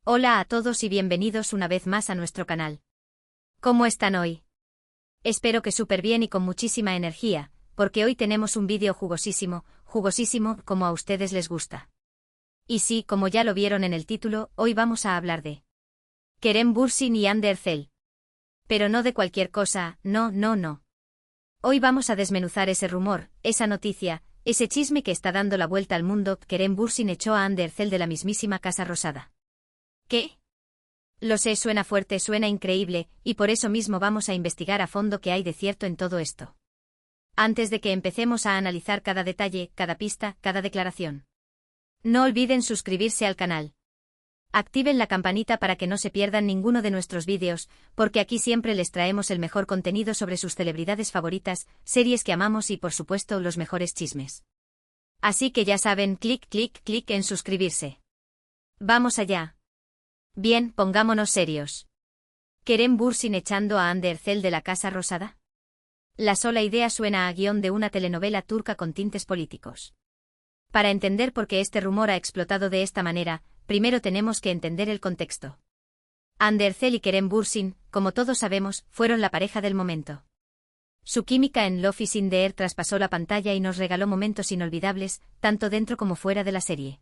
Hola a todos y bienvenidos una vez más a nuestro canal. ¿Cómo están hoy? Espero que súper bien y con muchísima energía, porque hoy tenemos un vídeo jugosísimo, como a ustedes les gusta. Y sí, como ya lo vieron en el título, hoy vamos a hablar de Kerem Bürsin y Hande Erçel. Pero no de cualquier cosa, no. Hoy vamos a desmenuzar ese rumor, esa noticia, ese chisme que está dando la vuelta al mundo. Kerem Bürsin echó a Hande Erçel de la mismísima Casa Rosada. ¿Qué? Lo sé, suena fuerte, suena increíble, y por eso mismo vamos a investigar a fondo qué hay de cierto en todo esto. Antes de que empecemos a analizar cada detalle, cada pista, cada declaración. No olviden suscribirse al canal. Activen la campanita para que no se pierdan ninguno de nuestros vídeos, porque aquí siempre les traemos el mejor contenido sobre sus celebridades favoritas, series que amamos y por supuesto los mejores chismes. Así que ya saben, clic en suscribirse. Vamos allá. Bien, pongámonos serios. ¿Kerem Bürsin echando a Hande Erçel de la Casa Rosada? La sola idea suena a guión de una telenovela turca con tintes políticos. Para entender por qué este rumor ha explotado de esta manera, primero tenemos que entender el contexto. Hande Erçel y Kerem Bürsin, como todos sabemos, fueron la pareja del momento. Su química en Love is in the Air traspasó la pantalla y nos regaló momentos inolvidables, tanto dentro como fuera de la serie.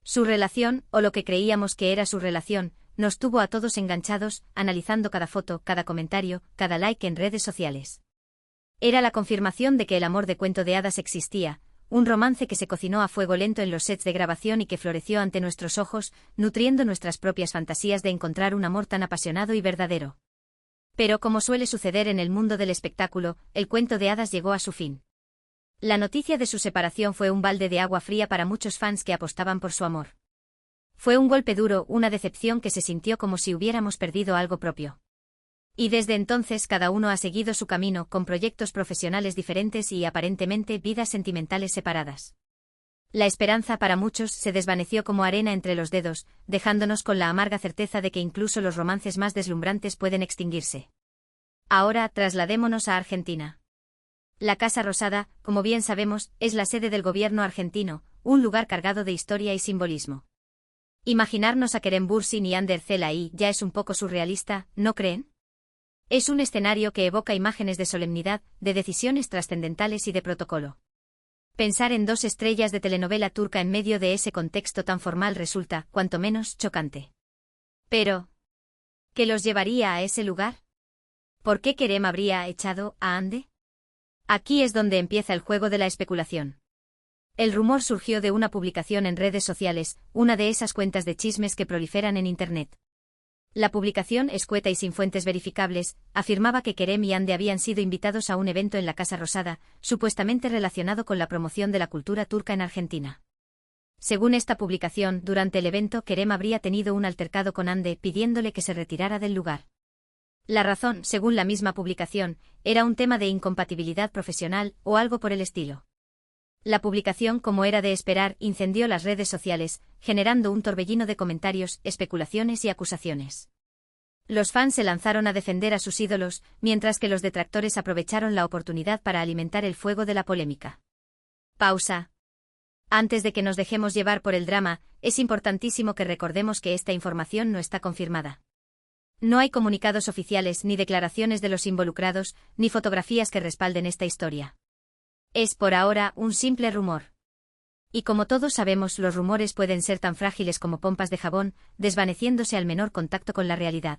Su relación, o lo que creíamos que era su relación, nos tuvo a todos enganchados, analizando cada foto, cada comentario, cada like en redes sociales. Era la confirmación de que el amor de cuento de hadas existía, un romance que se cocinó a fuego lento en los sets de grabación y que floreció ante nuestros ojos, nutriendo nuestras propias fantasías de encontrar un amor tan apasionado y verdadero. Pero como suele suceder en el mundo del espectáculo, el cuento de hadas llegó a su fin. La noticia de su separación fue un balde de agua fría para muchos fans que apostaban por su amor. Fue un golpe duro, una decepción que se sintió como si hubiéramos perdido algo propio. Y desde entonces cada uno ha seguido su camino, con proyectos profesionales diferentes y aparentemente vidas sentimentales separadas. La esperanza para muchos se desvaneció como arena entre los dedos, dejándonos con la amarga certeza de que incluso los romances más deslumbrantes pueden extinguirse. Ahora trasladémonos a Argentina. La Casa Rosada, como bien sabemos, es la sede del gobierno argentino, un lugar cargado de historia y simbolismo. Imaginarnos a Kerem Bürsin y Hande Erçel ahí ya es un poco surrealista, ¿no creen? Es un escenario que evoca imágenes de solemnidad, de decisiones trascendentales y de protocolo. Pensar en dos estrellas de telenovela turca en medio de ese contexto tan formal resulta, cuanto menos, chocante. Pero, ¿qué los llevaría a ese lugar? ¿Por qué Kerem habría echado a Hande? Aquí es donde empieza el juego de la especulación. El rumor surgió de una publicación en redes sociales, una de esas cuentas de chismes que proliferan en Internet. La publicación, escueta y sin fuentes verificables, afirmaba que Kerem y Hande habían sido invitados a un evento en la Casa Rosada, supuestamente relacionado con la promoción de la cultura turca en Argentina. Según esta publicación, durante el evento Kerem habría tenido un altercado con Hande pidiéndole que se retirara del lugar. La razón, según la misma publicación, era un tema de incompatibilidad profesional o algo por el estilo. La publicación, como era de esperar, incendió las redes sociales, generando un torbellino de comentarios, especulaciones y acusaciones. Los fans se lanzaron a defender a sus ídolos, mientras que los detractores aprovecharon la oportunidad para alimentar el fuego de la polémica. Pausa. Antes de que nos dejemos llevar por el drama, es importantísimo que recordemos que esta información no está confirmada. No hay comunicados oficiales ni declaraciones de los involucrados, ni fotografías que respalden esta historia. Es por ahora un simple rumor. Y como todos sabemos, los rumores pueden ser tan frágiles como pompas de jabón, desvaneciéndose al menor contacto con la realidad.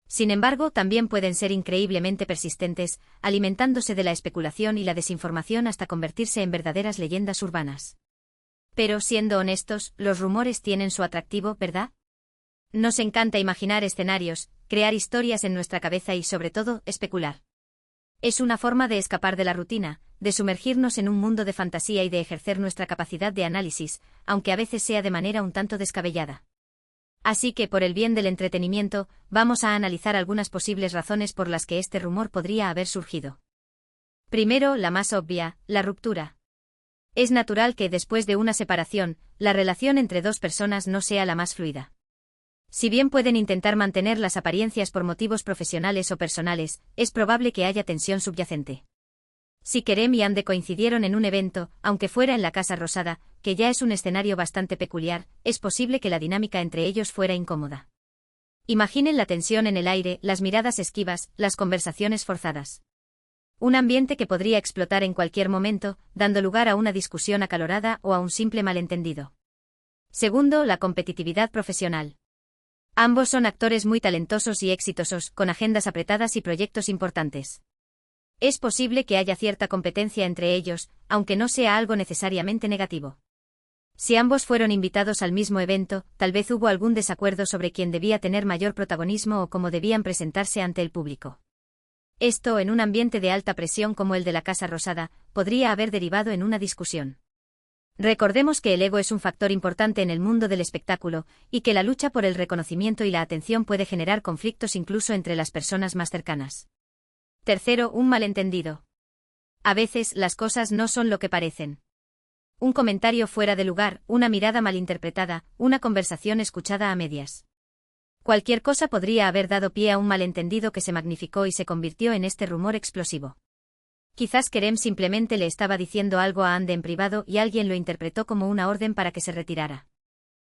Sin embargo, también pueden ser increíblemente persistentes, alimentándose de la especulación y la desinformación hasta convertirse en verdaderas leyendas urbanas. Pero, siendo honestos, los rumores tienen su atractivo, ¿verdad? Nos encanta imaginar escenarios, crear historias en nuestra cabeza y, sobre todo, especular. Es una forma de escapar de la rutina, de sumergirnos en un mundo de fantasía y de ejercer nuestra capacidad de análisis, aunque a veces sea de manera un tanto descabellada. Así que, por el bien del entretenimiento, vamos a analizar algunas posibles razones por las que este rumor podría haber surgido. Primero, la más obvia, la ruptura. Es natural que, después de una separación, la relación entre dos personas no sea la más fluida. Si bien pueden intentar mantener las apariencias por motivos profesionales o personales, es probable que haya tensión subyacente. Si Kerem y Ande coincidieron en un evento, aunque fuera en la Casa Rosada, que ya es un escenario bastante peculiar, es posible que la dinámica entre ellos fuera incómoda. Imaginen la tensión en el aire, las miradas esquivas, las conversaciones forzadas. Un ambiente que podría explotar en cualquier momento, dando lugar a una discusión acalorada o a un simple malentendido. Segundo, la competitividad profesional. Ambos son actores muy talentosos y exitosos, con agendas apretadas y proyectos importantes. Es posible que haya cierta competencia entre ellos, aunque no sea algo necesariamente negativo. Si ambos fueron invitados al mismo evento, tal vez hubo algún desacuerdo sobre quién debía tener mayor protagonismo o cómo debían presentarse ante el público. Esto, en un ambiente de alta presión como el de la Casa Rosada, podría haber derivado en una discusión. Recordemos que el ego es un factor importante en el mundo del espectáculo, y que la lucha por el reconocimiento y la atención puede generar conflictos incluso entre las personas más cercanas. Tercero, un malentendido. A veces, las cosas no son lo que parecen. Un comentario fuera de lugar, una mirada malinterpretada, una conversación escuchada a medias. Cualquier cosa podría haber dado pie a un malentendido que se magnificó y se convirtió en este rumor explosivo. Quizás Kerem simplemente le estaba diciendo algo a Ande en privado y alguien lo interpretó como una orden para que se retirara.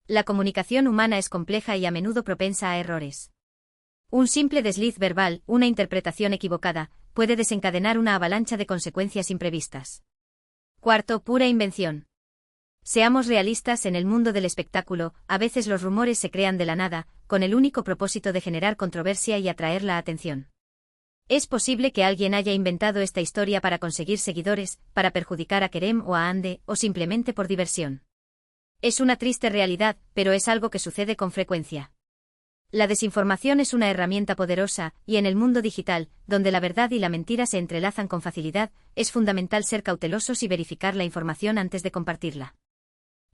La comunicación humana es compleja y a menudo propensa a errores. Un simple desliz verbal, una interpretación equivocada, puede desencadenar una avalancha de consecuencias imprevistas. Cuarto, pura invención. Seamos realistas, en el mundo del espectáculo, a veces los rumores se crean de la nada, con el único propósito de generar controversia y atraer la atención. Es posible que alguien haya inventado esta historia para conseguir seguidores, para perjudicar a Kerem o a Ande, o simplemente por diversión. Es una triste realidad, pero es algo que sucede con frecuencia. La desinformación es una herramienta poderosa, y en el mundo digital, donde la verdad y la mentira se entrelazan con facilidad, es fundamental ser cautelosos y verificar la información antes de compartirla.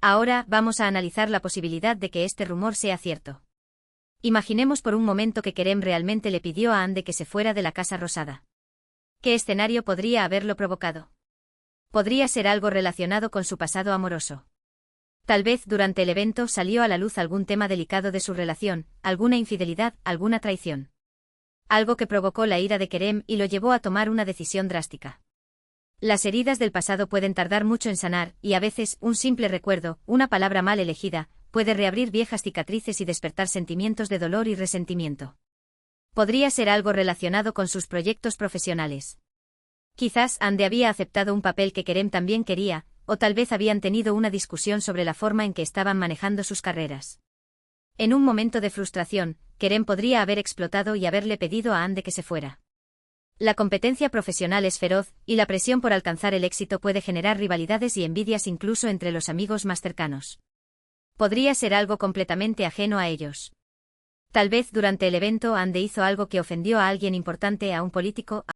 Ahora, vamos a analizar la posibilidad de que este rumor sea cierto. Imaginemos por un momento que Kerem realmente le pidió a Ande que se fuera de la Casa Rosada. ¿Qué escenario podría haberlo provocado? Podría ser algo relacionado con su pasado amoroso. Tal vez durante el evento salió a la luz algún tema delicado de su relación, alguna infidelidad, alguna traición. Algo que provocó la ira de Kerem y lo llevó a tomar una decisión drástica. Las heridas del pasado pueden tardar mucho en sanar, y a veces, un simple recuerdo, una palabra mal elegida, puede reabrir viejas cicatrices y despertar sentimientos de dolor y resentimiento. Podría ser algo relacionado con sus proyectos profesionales. Quizás Ande había aceptado un papel que Kerem también quería, o tal vez habían tenido una discusión sobre la forma en que estaban manejando sus carreras. En un momento de frustración, Kerem podría haber explotado y haberle pedido a Ande que se fuera. La competencia profesional es feroz, y la presión por alcanzar el éxito puede generar rivalidades y envidias incluso entre los amigos más cercanos. Podría ser algo completamente ajeno a ellos. Tal vez durante el evento Ande hizo algo que ofendió a alguien importante, a un político,